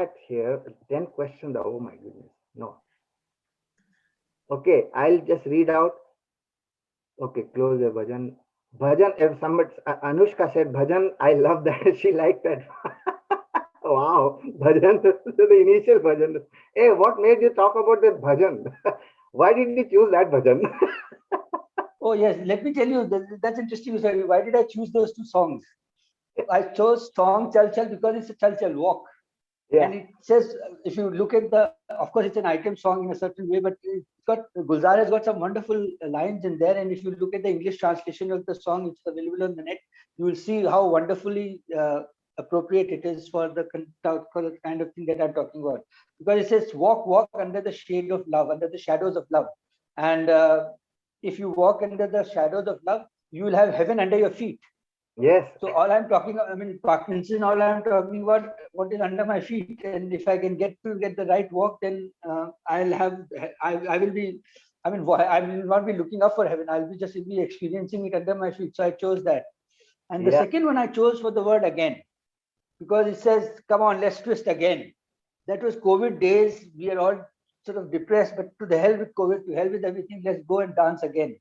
chat here. 10 questions. Oh my goodness. No. Okay, I'll just read out. Okay, close the bhajan. Bhajan, if somebody, Anushka said bhajan, I love that. She liked that. Wow, bhajan, the initial bhajan. Hey, what made you talk about the bhajan? Why did you choose that bhajan? Oh yes, let me tell you, that's interesting. Sorry, why did I choose those two songs? I chose song Chal Chal because it's a Chal Chal walk. Yeah, And it says, if you look at the, of course, it's an item song in a certain way, but it's got, Gulzar has got some wonderful lines in there. And if you look at the English translation of the song, which is available on the net, you will see how wonderfully appropriate it is for for the kind of thing that I'm talking about. Because it says, walk, walk under the shade of love, under the shadows of love. And if you walk under the shadows of love, you will have heaven under your feet. yes, So all I'm talking, I mean, Parkinson, all I'm talking about what is under my feet. And if I can get the right walk, then I'll have, I will be, I mean, I will not be looking up for heaven. I'll be just be experiencing it under my feet. So I chose that. And the yeah, second one I chose for the word again, because it says, come on, let's twist again. That was COVID days. We are all sort of depressed, but to the hell with COVID, to hell with everything, let's go and dance again.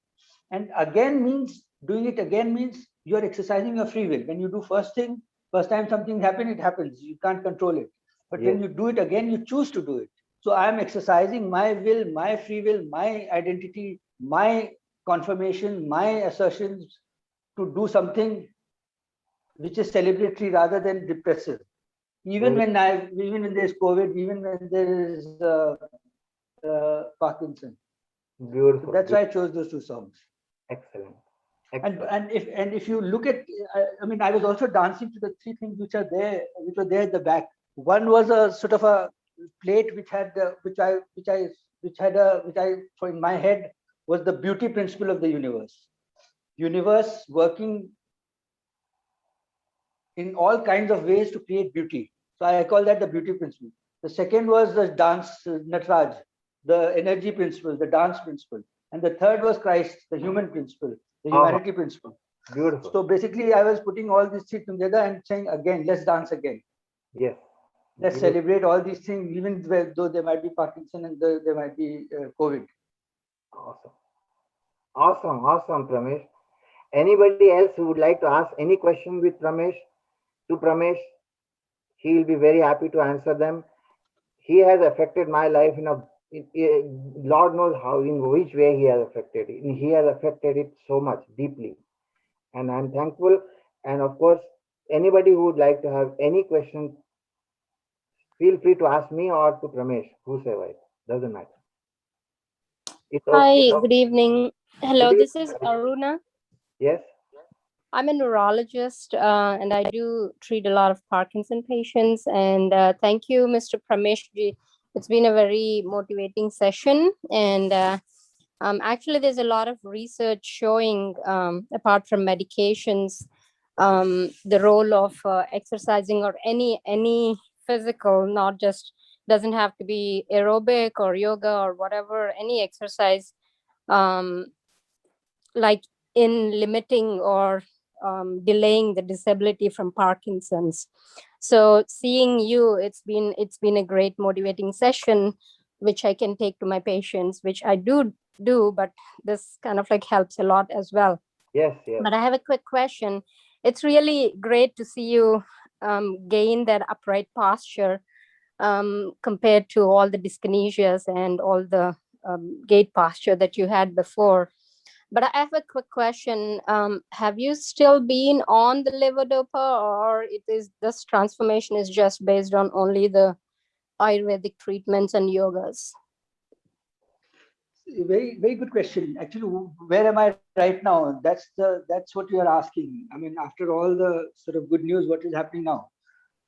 And again means, doing it again means you're exercising your free will. When you do first time something happens, it happens. You can't control it. But yes, when you do it again, you choose to do it. So I'm exercising my will, my free will, my identity, my confirmation, my assertions to do something which is celebratory rather than depressive. very Even when there's COVID, even when there is Parkinson. So beautiful, that's why I chose those two songs. excellent, And excellent. if you look at, I mean, I was also dancing to the three things which are there, which were there at the back. One was a sort of a plate which had which I for in my head was the beauty principle of the universe. Universe working in all kinds of ways to create beauty. So I call that the beauty principle. The second was the dance, Natraj, the energy principle, the dance principle. And the third was Christ, the human principle, the Oh, humanity principle. beautiful. So basically, I was putting all these three together and saying, again, let's dance again. Yes, Let's beautiful. celebrate all these things, even though there might be Parkinson and there might be COVID. Awesome, awesome, awesome, Pramesh. Anybody else who would like to ask any question with Pramesh to Pramesh, he will be very happy to answer them. He has affected my life in a Lord knows how, in which way he has affected it. He has affected it so much deeply, and I'm thankful. And of course, anybody who would like to have any question, feel free to ask me or to Pramesh, whosoever. It doesn't matter. It's okay. Hi, good evening. Good Hello, evening. this is Aruna. Yes. I'm a neurologist and I do treat a lot of Parkinson patients. And thank you, Mr. Prameshji. It's been a very motivating session. And actually, there's a lot of research showing, apart from medications, the role of exercising or any physical, not just doesn't have to be aerobic or yoga or whatever, any exercise um, like in limiting or delaying the disability from Parkinson's. So seeing you, it's been a great motivating session, which I can take to my patients, which I do, but this kind of like helps a lot as well. Yes. Yes. But I have a quick question. It's really great to see you gain that upright posture compared to all the dyskinesias and all the gait posture that you had before. But I have a quick question. Have you still been on the levodopa, or it is this transformation is just based on only the Ayurvedic treatments and yogas? Very good question. Actually, where am I right now? That's what you are asking. I mean, after all the sort of good news, what is happening now?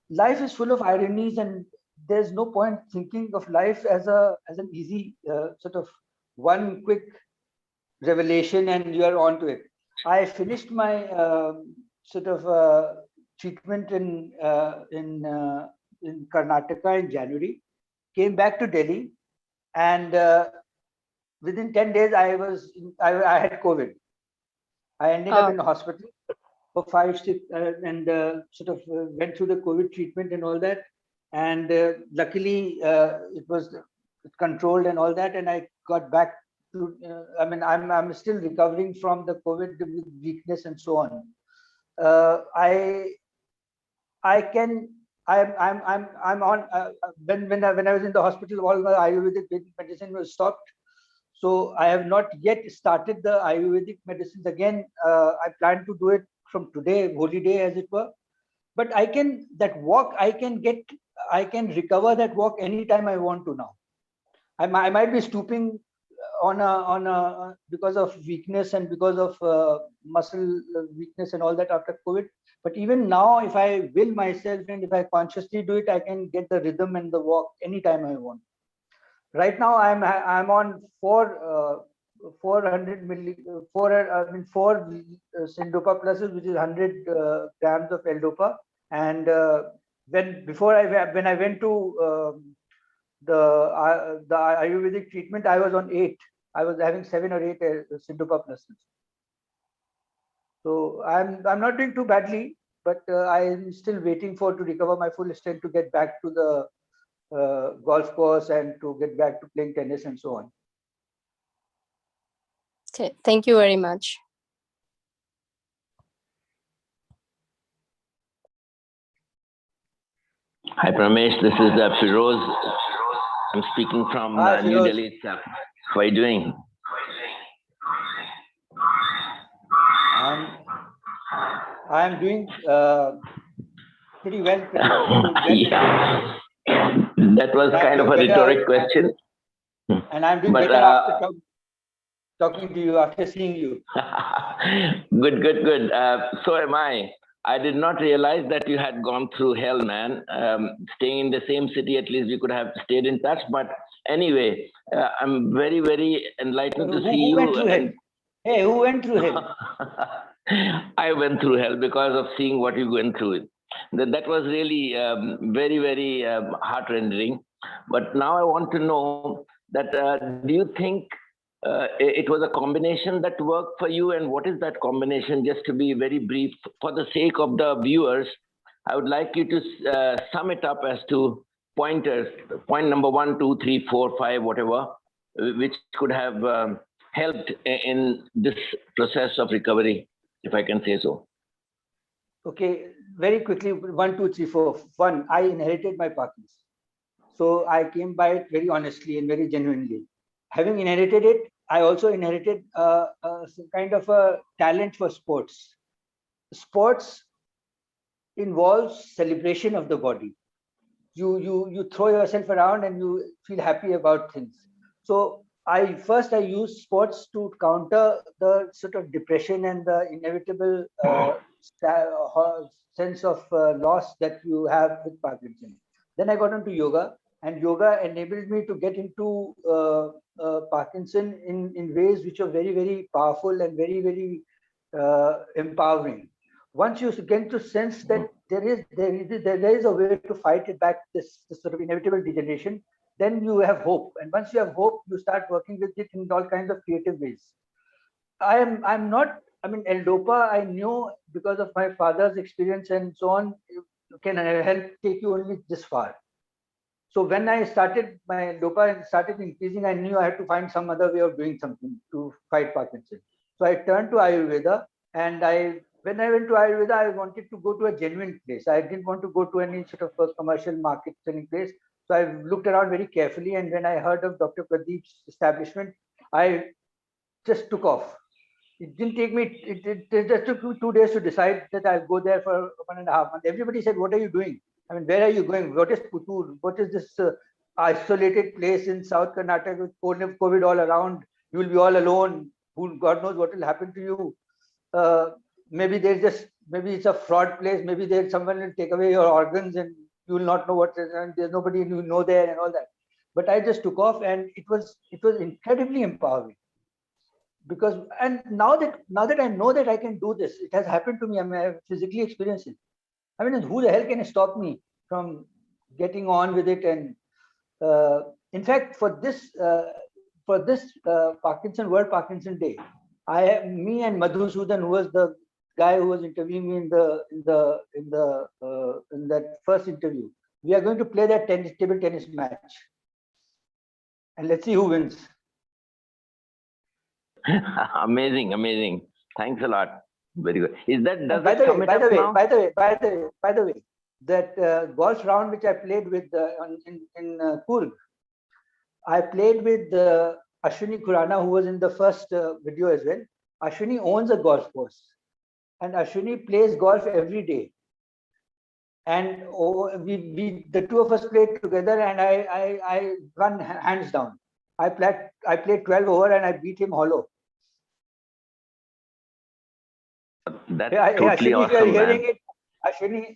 Life is full of ironies, and there's no point thinking of life as an easy sort of one quick revelation and you are on to it. I finished my sort of treatment in Karnataka in January. Came back to Delhi, and within 10 days I had COVID. I ended up Oh, in the hospital for 5 6 and sort of went through the COVID treatment and all that. and luckily it was controlled and all that, and I got back to. I mean, I'm still recovering from the COVID with weakness and so on. I can. I'm on when I was in the hospital, all the Ayurvedic medicine was stopped. So I have not yet started the Ayurvedic medicines again. I plan to do it from today, holy day as it were. But I can, that walk, I can recover that walk anytime I want to now. I might be stooping on a because of weakness and because of muscle weakness and all that after COVID. But even now, if I will myself and if I consciously do it, I can get the rhythm and the walk anytime I want. Right now, I'm on 400 milli, 4 Syndopa pluses, which is 100 grams of L-Dopa. And when I went to the Ayurvedic treatment, I was on 8. I was having 7 or 8 Syndopa pluses. So I'm not doing too badly, but I'm still waiting to recover my full strength to get back to the golf course and to get back to playing tennis and so on. Okay, thank you very much. Hi, Pramesh. This is Firoz. I'm speaking from New Delhi itself. How are you doing? I'm doing pretty well. Yeah. That was kind of a rhetoric question. And I'm doing better after talking to you, after seeing you. Good. So am I. I did not realize that you had gone through hell, man. Staying in the same city, at least we could have stayed in touch. But anyway, I'm very, very enlightened to see you. Who went through hell? Hey, who went through hell? I went through hell because of seeing what you went through. That was really very, very heart-rending. But now I want to know that do you think it was a combination that worked for you, and what is that combination? Just to be very brief, for the sake of the viewers, I would like you to sum it up as to pointers, point number 1, 2, 3, 4, 5, whatever, which could have helped in this process of recovery, if I can say so. Okay, very quickly, 1, 2, 3, 4. 1, I inherited my Parkinson's. So I came by it very honestly and very genuinely. Having inherited it, I also inherited some kind of a talent for sports. Sports involves celebration of the body. You throw yourself around and you feel happy about things. So I use sports to counter the sort of depression and the inevitable sense of loss that you have with Parkinson. Then I got into yoga, and yoga enabled me to get into Parkinson in ways which are very, very powerful and very, very empowering. Once you get to sense that there is a way to fight it back, this sort of inevitable degeneration, then you have hope. And once you have hope, you start working with it in all kinds of creative ways. L-Dopa, I knew because of my father's experience and so on, can help take you only this far. So when I started my L-Dopa and started increasing, I knew I had to find some other way of doing something to fight Parkinson. So I turned to Ayurveda, and when I went to Ayurveda, I wanted to go to a genuine place. I didn't want to go to any sort of a commercial market selling place. So I looked around very carefully, and when I heard of Dr. Pradeep's establishment, I just took off. It didn't take me, it just took me 2 days to decide that I'll go there for 1.5 months. Everybody said, what are you doing? I mean, where are you going? What is Puttur? What is this isolated place in South Karnataka with COVID all around? You will be all alone. God knows what will happen to you. Maybe it's a fraud place. Maybe there's someone will take away your organs and you will not know what is, and there's nobody you know there and all that. But I just took off, and it was incredibly empowering. Because now that I know that I can do this, it has happened to me. I mean, I have physically experienced it. I mean, who the hell can stop me from getting on with it? And in fact, for this Parkinson World Parkinson Day, me and Madhusudan, who was the guy who was interviewing me in that first interview, we are going to play that table tennis match. And let's see who wins. Amazing, amazing. Thanks a lot. Very good. Is that, does By that the sum way, it by up the way, now? by the way, that golf round which I played with in Coorg, I played with Ashwini Khurana, who was in the first video as well. Ashwini owns a golf course, and Ashwini plays golf every day. And we the two of us played together, and I won hands down. I played 12 over, and I beat him hollow. That's Yeah, totally Ashwini, if you are awesome, hearing man. it,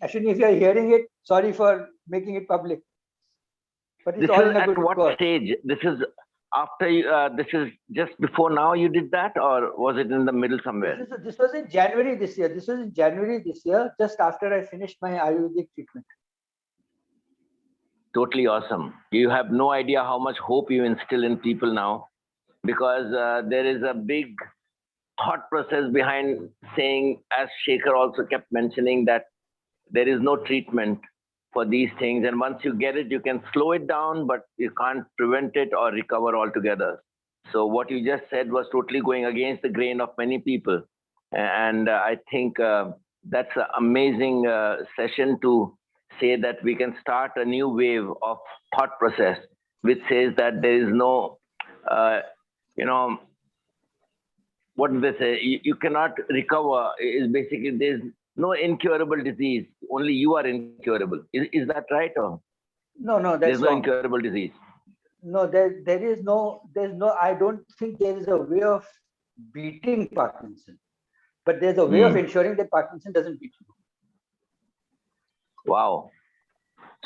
Ashwini, if you are hearing it, sorry for making it public. But it's This all is in a at good what cause. stage? This is after you, this is just before now you did that, or was it in the middle somewhere? This was in January this year. This was in January this year, just after I finished my Ayurvedic treatment. Totally awesome. You have no idea how much hope you instill in people now, because there is a big thought process behind saying, as Shekhar also kept mentioning, that there is no treatment for these things. And once you get it, you can slow it down, but you can't prevent it or recover altogether. So what you just said was totally going against the grain of many people. And I think that's an amazing session to say that we can start a new wave of thought process, which says that there is no, what do they say? You cannot recover. Is basically there's no incurable disease. Only you are incurable. Is that right? Or No, that's there's no wrong. incurable disease. No, there's no. I don't think there is a way of beating Parkinson, but there's a way of ensuring that Parkinson doesn't beat you. Wow.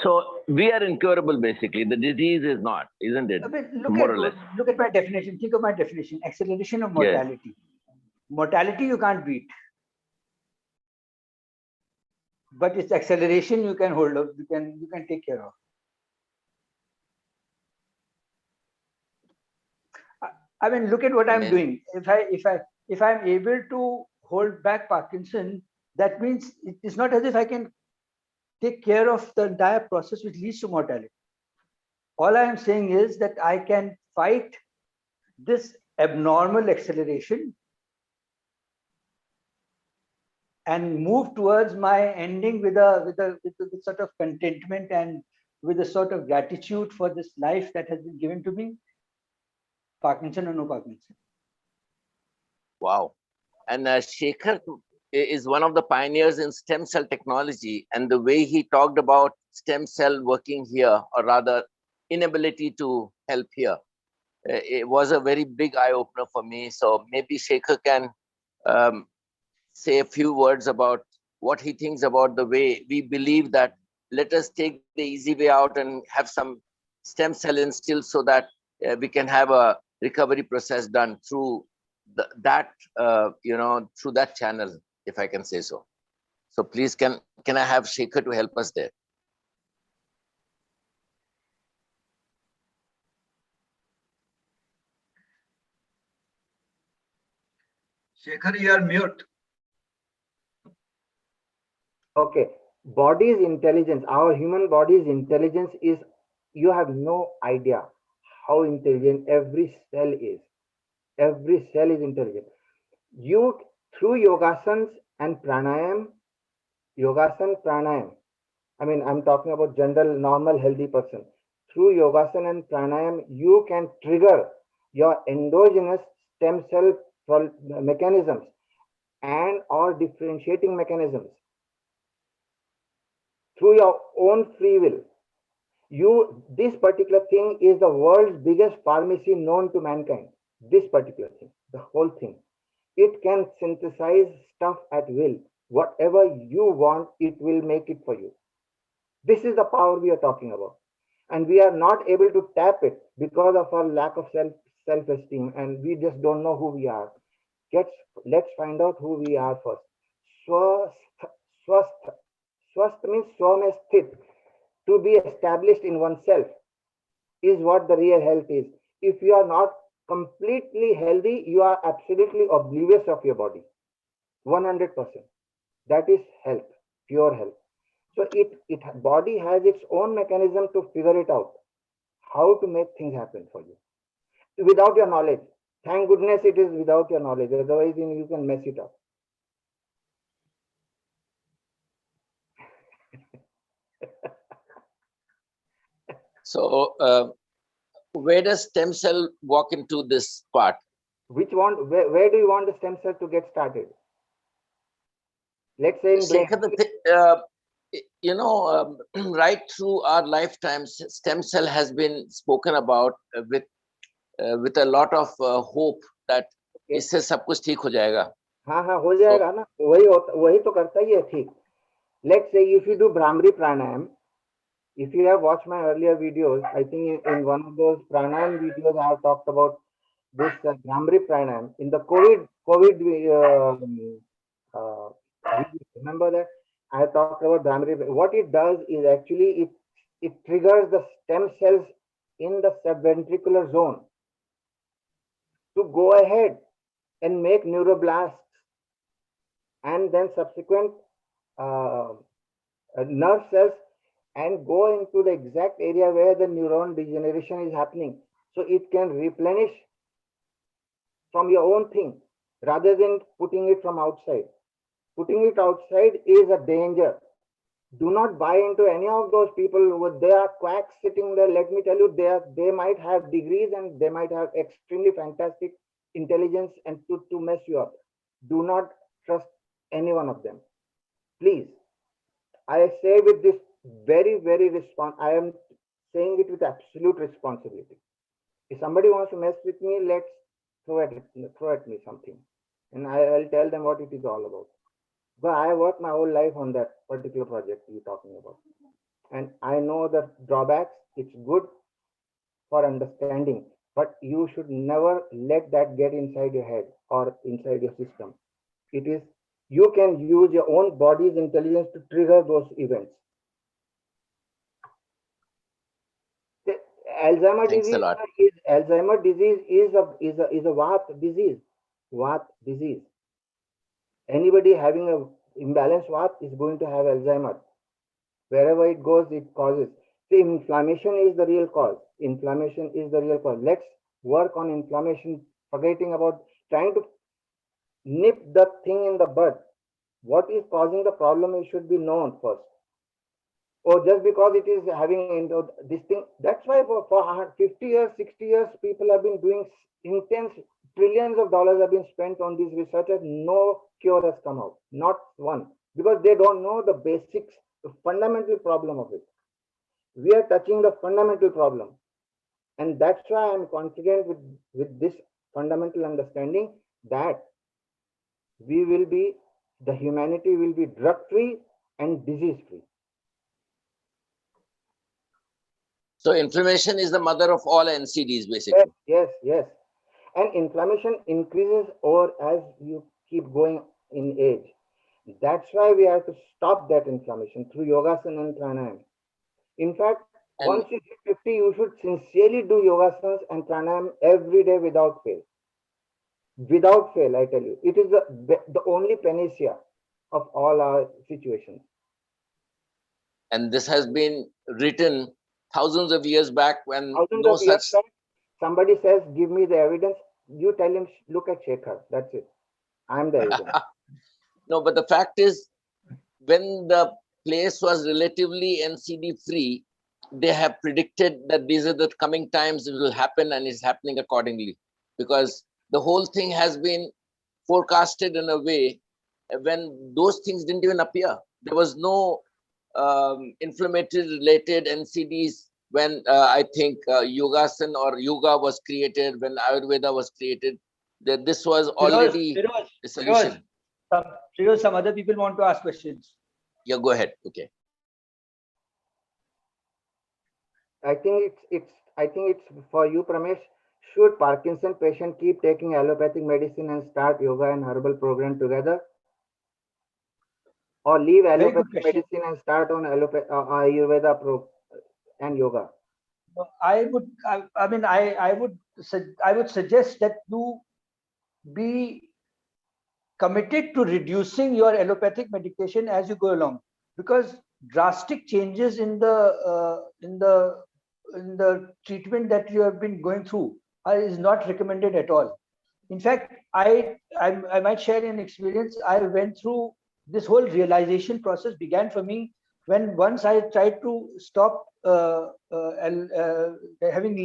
So we are incurable, basically. The disease is not, isn't it? I mean, More or less. Look at my definition. Think of my definition: acceleration of mortality. Yes. Mortality you can't beat, but its acceleration you can hold up. You can take care of. I mean, look at what I'm doing. If I'm able to hold back Parkinson, that means it's not as if I can take care of the entire process which leads to mortality. All I am saying is that I can fight this abnormal acceleration and move towards my ending with a sort of contentment and with a sort of gratitude for this life that has been given to me, Parkinson or no Parkinson. Wow. And Shekhar is one of the pioneers in stem cell technology, and the way he talked about stem cell working here, or rather inability to help here, it was a very big eye-opener for me. So maybe Shekhar can say a few words about what he thinks about the way we believe that let us take the easy way out and have some stem cell instilled so that we can have a recovery process done through through that channel, if I can say so. So please, can I have Shekhar to help us there? Shekhar, you are mute. Okay. Body's intelligence, our human body's intelligence is, you have no idea how intelligent every cell is. Every cell is intelligent. You, through yogasans and pranayam, I mean, I'm talking about general, normal, healthy person. Through yogasana and pranayam, you can trigger your endogenous stem cell mechanisms and or differentiating mechanisms through your own free will. This particular thing is the world's biggest pharmacy known to mankind. This particular thing, the whole thing. It can synthesize stuff at will. Whatever you want, it will make it for you. This is the power we are talking about. And we are not able to tap it because of our lack of self-esteem, and we just don't know who we are. Let's find out who we are first. Swasth means swam sthit, to be established in oneself, is what the real health is. If you are not completely healthy, you are absolutely oblivious of your body. 100%. That is health, pure health. So body has its own mechanism to figure it out, how to make things happen for you without your knowledge. Thank goodness it is without your knowledge. Otherwise, you can mess it up. So, where does stem cell walk into this part? Where do you want the stem cell to get started? Let's say in brain. Shekhar, right through our lifetimes, stem cell has been spoken about with a lot of hope that इससे सब कुछ ठीक हो जाएगा. हाँ हाँ हो जाएगा ना, वही तो करता ही है ठीक. Let's say if you do Bhramari pranayam, if you have watched my earlier videos, I think in one of those pranayam videos I have talked about this Bhramari pranayam in the COVID remember that I have talked about Bhramari. What it does is actually it triggers the stem cells in the subventricular zone to go ahead and make neuroblasts and then subsequent nerve cells and go into the exact area where the neuron degeneration is happening. So it can replenish from your own thing rather than putting it from outside. Putting it outside is a danger. Do not buy into any of those people. They are quacks sitting there. Let me tell you, they might have degrees and they might have extremely fantastic intelligence and to mess you up. Do not trust any one of them. Please. I say with this very, very I am saying it with absolute responsibility. If somebody wants to mess with me, let's throw at me something. And I'll tell them what it is all about. But I worked my whole life on that particular project you're talking about. And I know the drawbacks. It's good for understanding, but you should never let that get inside your head or inside your system. You can use your own body's intelligence to trigger those events. Alzheimer's disease is a Vata disease. Vata disease. Anybody having a imbalanced Vata is going to have Alzheimer's. Wherever it goes, it causes. See, inflammation is the real cause. Inflammation is the real cause. Let's work on inflammation, forgetting about trying to nip the thing in the bud. What is causing the problem? It should be known first. Or just because it is having this thing, that's why for 50 years, 60 years, people have been doing intense, trillions of dollars have been spent on these researches. No cure has come out, not one, because they don't know the basics, the fundamental problem of it. We are touching the fundamental problem. And that's why I'm confident with this fundamental understanding that the humanity will be drug-free and disease-free. So inflammation is the mother of all NCDs, basically. Yes. And inflammation increases as you keep going in age. That's why we have to stop that inflammation through yogasana and pranayam. In fact, once you hit 50, you should sincerely do yogasanas and pranayam every day without fail. Without fail, I tell you. It is the only panacea of all our situations. And this has been written thousands of years back when somebody says, give me the evidence. You tell him, look at Shekhar. That's it. I'm the evidence. No, but the fact is, when the place was relatively NCD free, they have predicted that these are the coming times, it will happen, and it's happening accordingly. Because the whole thing has been forecasted in a way when those things didn't even appear. There was no inflammatory related NCDs when I think Yogasana or yoga was created, when Ayurveda was created. This was already the solution. Some other people want to ask questions. Yeah, go ahead. Okay. I think it's for you, Pramesh. Should Parkinson patient keep taking allopathic medicine and start yoga and herbal program together? Or leave allopathic medicine and start on Ayurveda and yoga? I would suggest that you be committed to reducing your allopathic medication as you go along, because drastic changes in the treatment that you have been going through is not recommended at all. In fact, I might share an experience. I went through this whole realization process began for me when once I tried to stop having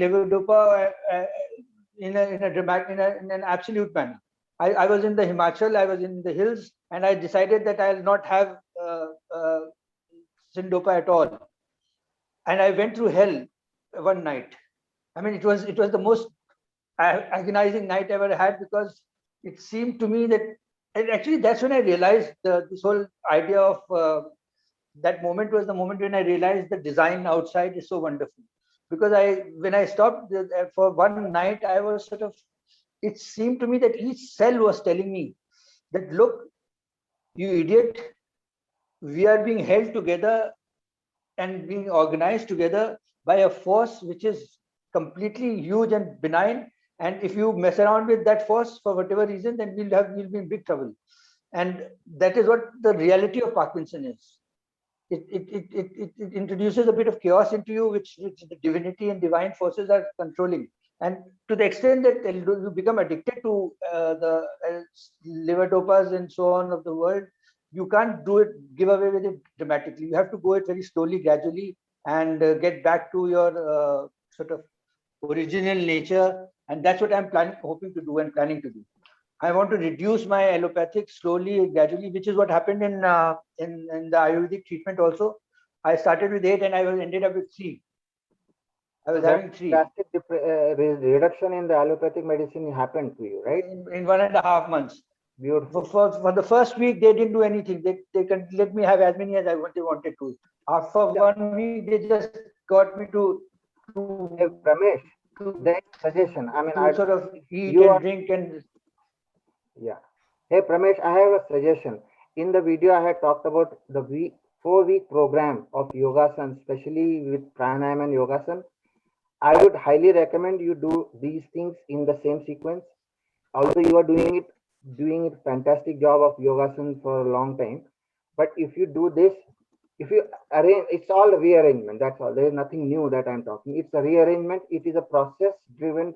levodopa in an absolute manner. I was in the Himachal, I was in the hills, and I decided that I'll not have Syndopa at all. And I went through hell one night. I mean, it was the most agonizing night I ever had, because it seemed to me that, and actually that's when I realized this whole idea of that moment was the moment when I realized the design outside is so wonderful. Because when I stopped for one night, I was sort of, it seemed to me that each cell was telling me that, look, you idiot, we are being held together and being organized together by a force which is completely huge and benign. And if you mess around with that force for whatever reason, then we'll be in big trouble. And that is what the reality of Parkinson is. It introduces a bit of chaos into you, which the divinity and divine forces are controlling. And to the extent that you become addicted to the levodopas and so on of the world, you can't give away with it dramatically. You have to go it very slowly, gradually, and get back to your sort of original nature. And that's what I'm hoping to do and planning to do. I want to reduce my allopathic slowly, gradually, which is what happened in the Ayurvedic treatment also. I started with 8 and I ended up with 3. I was having 3. Drastic reduction in the allopathic medicine happened to you, right? In 1.5 months. Beautiful. For the first week, they didn't do anything. They can let me have as many as I wanted to. After 1 week, they just got me to Hey, Ramesh, there is a suggestion. I mean, I sort of eat and drink and. Yeah. Hey, Pramesh, I have a suggestion. In the video, I had talked about the 4-week program of yogasan, especially with pranayama and yogasan. I would highly recommend you do these things in the same sequence. Although you are doing a fantastic job of yogasan for a long time, but if you do this, if you arrange, it's all rearrangement. That's all. There is nothing new that I'm talking. It's a rearrangement. It is a process driven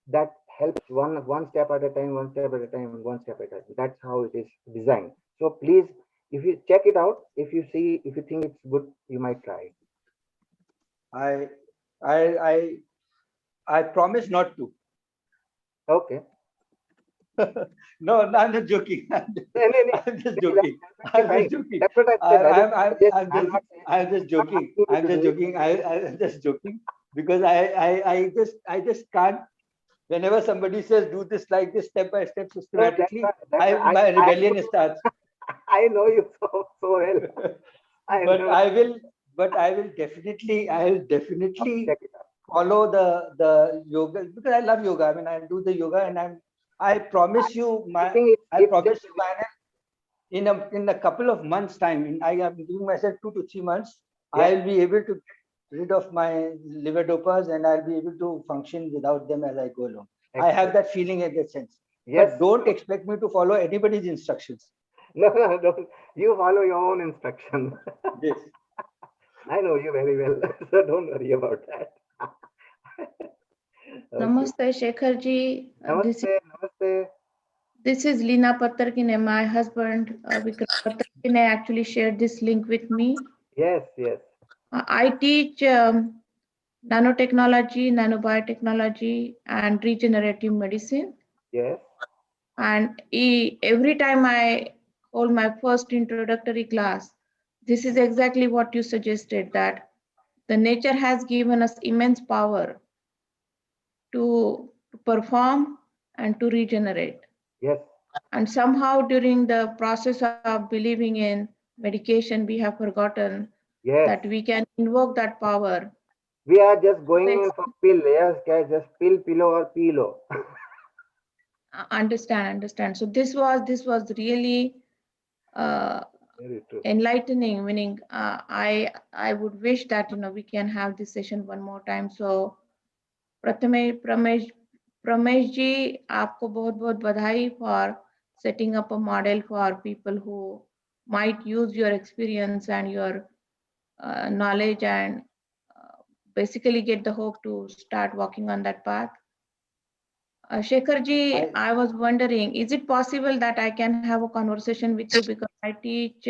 that helps one step at a time, one step at a time, one step at a time. That's how it is designed. So please, if you check it out, if you think it's good, you might try it. I promise not to. Okay. No, I'm not joking. I'm just joking. I'm just joking. That's what I said. I'm just joking. I'm just joking. I'm just joking because I just can't. Whenever somebody says do this like this, step by step, systematically, my rebellion starts. I know you so well. But I will definitely follow the yoga, because I love yoga. I mean, I do the yoga, and I promise you, in a couple of months' time, I am giving myself 2 to 3 months, yeah. I'll be able to get rid of my levodopas, and I'll be able to function without them as I go along. Excellent. I have that feeling in that sense. Yes. But don't expect me to follow anybody's instructions. No, don't. You follow your own instructions. Yes. I know you very well, so don't worry about that. Okay. Namaste, Shekharji. Namaste. This is Leena Pattarkine. My husband, Vikram Pattarkine, actually shared this link with me. Yes. I teach nanotechnology, nanobiotechnology, and regenerative medicine. Yes. And every time I hold my first introductory class, this is exactly what you suggested, that the nature has given us immense power to perform and to regenerate. Yes. And somehow during the process of believing in medication, we have forgotten that we can invoke that power. We are just going in for pill. Yes, guys, just pill, pillow, or pillow. Understand. So this was really enlightening. Meaning, I would wish that we can have this session one more time. So, Pramesh ji, आपको बहुत बधाई for setting up a model for people who might use your experience and your knowledge and basically get the hope to start walking on that path. Shekharji, I was wondering, is it possible that I can have a conversation with you because I teach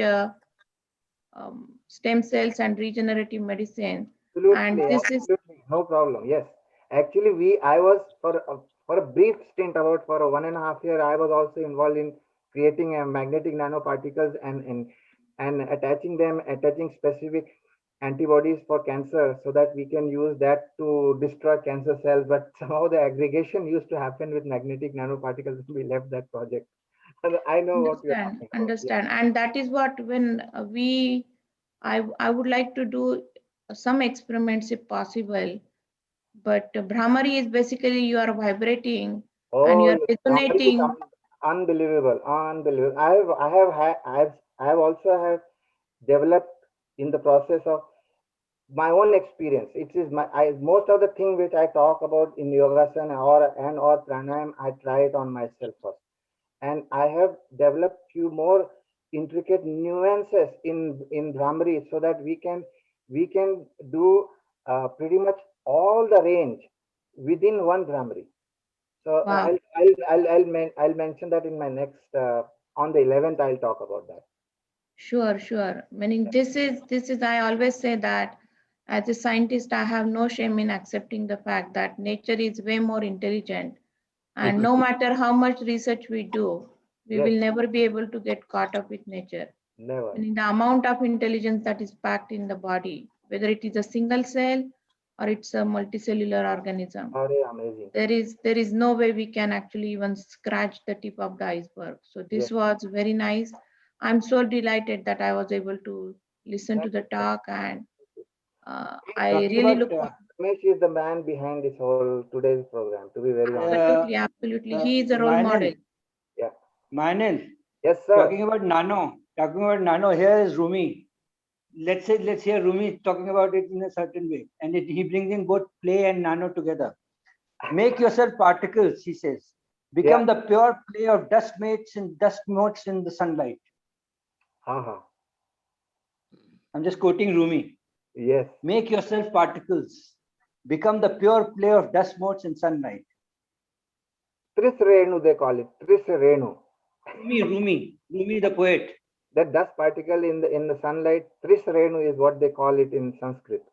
stem cells and regenerative medicine, and Absolutely, this is absolutely, no problem. Yes, actually, I was for a brief stint, about for a 1.5 year, I was also involved in creating a magnetic nanoparticles and attaching specific antibodies for cancer, so that we can use that to destroy cancer cells. But somehow the aggregation used to happen with magnetic nanoparticles. We left that project. And I know what you're talking about. Yeah. understand, and that is what when I would like to do some experiments if possible. But Brahmari is basically you are vibrating and you Oh, are yes, Brahmari is resonating. unbelievable, unbelievable. I have also have developed in the process of my own experience. It is most of the thing which I talk about in yogasana or pranayam, I try it on myself first, and I have developed few more intricate nuances in Brahmari, so that we can do pretty much all the range within one Brahmari. So Wow. I'll mention that in my next on the 11th. I'll talk about that. Sure, sure. Meaning this is I always say that as a scientist, I have no shame in accepting the fact that nature is way more intelligent. And no matter how much research we do, we Yes, will never be able to get caught up with nature. never. Meaning the amount of intelligence that is packed in the body, whether it is a single cell or it's a multicellular organism. Very amazing. There is no way we can actually even scratch the tip of the iceberg. So this Yes. was very nice. I'm so delighted that I was able to listen to Thank the you. talk, and I Talking really about look forward. Ramesh is the man behind this whole today's program. To be very honest. Absolutely, absolutely. He is a role model. Mayanil, Yeah. Mayanil, Yes, sir. talking about nano, here is Rumi. Let's hear Rumi talking about it in a certain way. And he brings in both play and nano together. Make yourself particles, he says. Become the pure play of dust motes in the sunlight. Uh-huh. I'm just quoting Rumi. Yes. Make yourself particles. Become the pure play of dust motes in sunlight. Tris Renu, they call it. Tris Renu. Rumi, the poet. That dust particle in the sunlight, Tris Renu is what they call it in Sanskrit.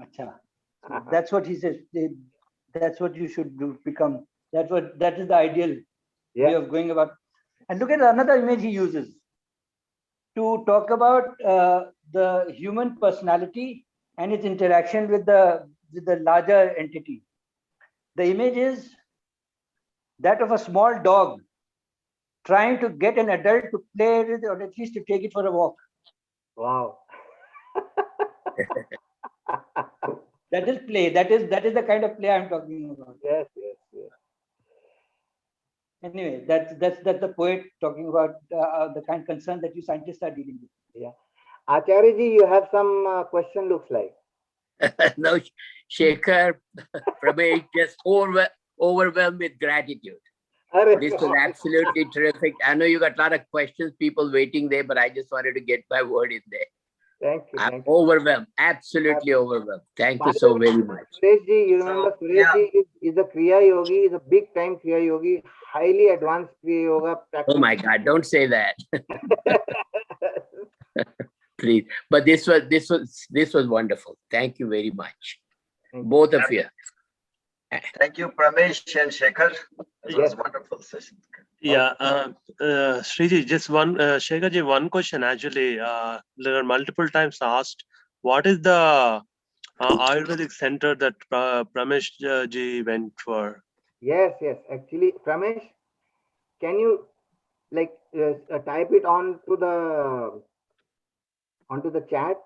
Acha. So that's what he says. That's what you should do, become. That is the ideal way of going about. And look at another image he uses to talk about the human personality and its interaction with the larger entity. The image is that of a small dog trying to get an adult to play with, or at least to take it for a walk. Wow. That is play. That is the kind of play I'm talking about. Yes. Anyway, that's the poet talking about the kind of concern that you scientists are dealing with. Yeah. Acharya ji, you have some question, looks like. No, Shekhar, Pramesh, just overwhelmed with gratitude. This was absolutely terrific. I know you got a lot of questions, people waiting there, but I just wanted to get my word in there. Thank you. I'm overwhelmed, absolutely overwhelmed. Thank you so very much. Suresh ji, you remember Suresh ji is a Kriya Yogi, is a big time Kriya Yogi, highly advanced Kriya Yoga practice. Oh my God, don't say that. Please. But this was wonderful. Thank you very much. Both of you. Thank you, Pramesh and Shekhar. It was wonderful session. Yeah, Sriji, just one, Shekharji, one question actually. There are multiple times asked, what is the Ayurvedic center that Pramesh ji went for? Yes. Actually, Pramesh, can you type it onto the chat,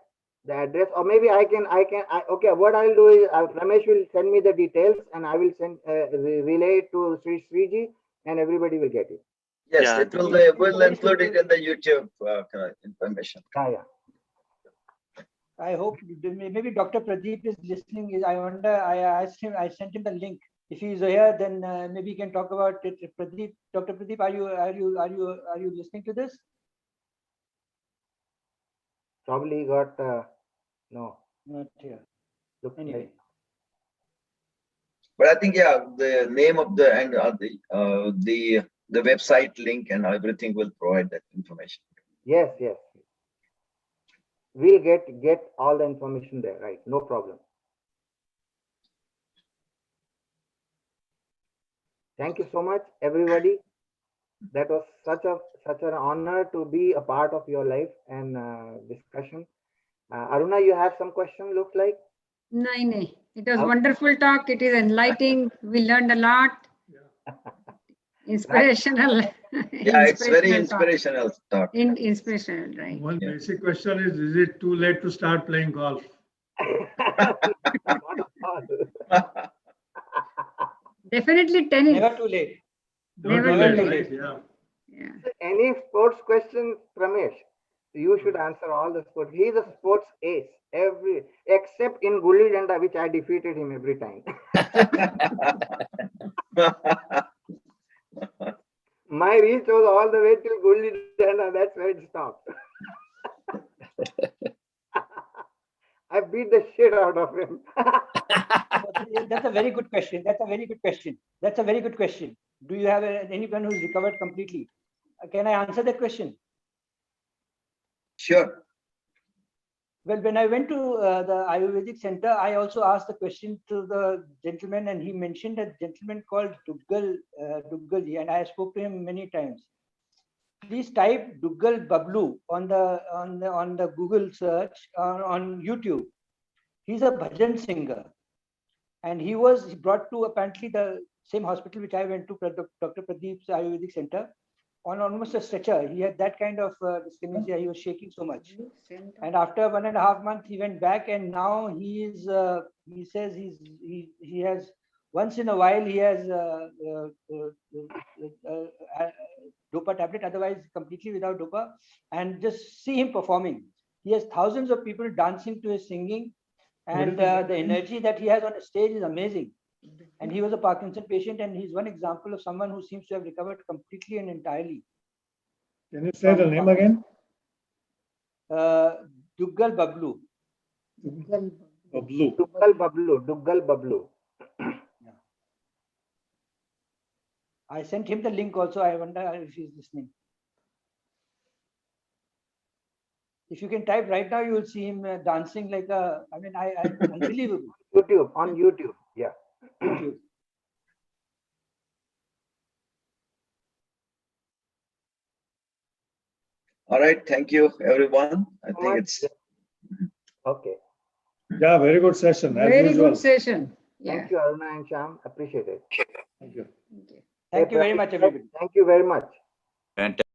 the address, or maybe okay, what I'll do is Ramesh will send me the details and I will relay it to Sriji and everybody will get it. Yes, we'll include it in the YouTube information. Yeah. I hope maybe Dr. Pradeep is listening. I wonder, I sent him the link. If he's here, then maybe he can talk about it. Pradeep, Dr. Pradeep, are you listening to this? Probably he got, no. Not here. Look, Anyway. But I think, yeah, the name of the and the website link and everything will provide that information. Yes, yes. We'll get all the information there, right? No problem. Thank you so much, everybody. That was such an honor to be a part of your life and discussion. Aruna, you have some question, looks like? No. It was Okay. wonderful talk. It is enlightening. We learned a lot. Inspirational. Yeah, it's very talk. inspirational talk. Inspirational, right? One Yeah. basic question is it too late to start playing golf? Not at all. Definitely tennis. Never too late. Never too too late, late. yeah. Yeah. Any sports question, Pramesh? You should answer all the sports. He's a sports ace. Except in Gulli Danda, which I defeated him every time. My reach was all the way till Gulli Danda. That's where it stopped. I beat the shit out of him. That's a very good question. Do you have anyone who's recovered completely? Can I answer that question? Sure. Well, when I went to the Ayurvedic center, I also asked the question to the gentleman, and he mentioned a gentleman called Duggalji, and I spoke to him many times. Please type Duggal Bablu on the Google search on YouTube. He's a bhajan singer, and he was brought to apparently the same hospital which I went to, Dr. Pradeep's Ayurvedic Center, on almost a stretcher. He had that kind of dyskinesia. He was shaking so much. And after 1.5 months, he went back, and now he is. He says he has once in a while he has dopa tablet, otherwise completely without dopa. And just see him performing. He has thousands of people dancing to his singing, and the energy that he has on the stage is amazing. And he was a Parkinson patient, and he's one example of someone who seems to have recovered completely and entirely. Can you say the name again? Duggal Bablu. Bablu. Duggal Bablu. I sent him the link also. I wonder if he's listening. If you can type right now, you will see him dancing like a, unbelievable. On YouTube, yeah. YouTube. All right. Thank you, everyone. I think it's Okay. Yeah, very good session. As Very usual. good session. Yeah. Thank you, Aruna and Shyam. Appreciate it. Thank you. Thank you very much, everybody. Thank you very much. Fantastic.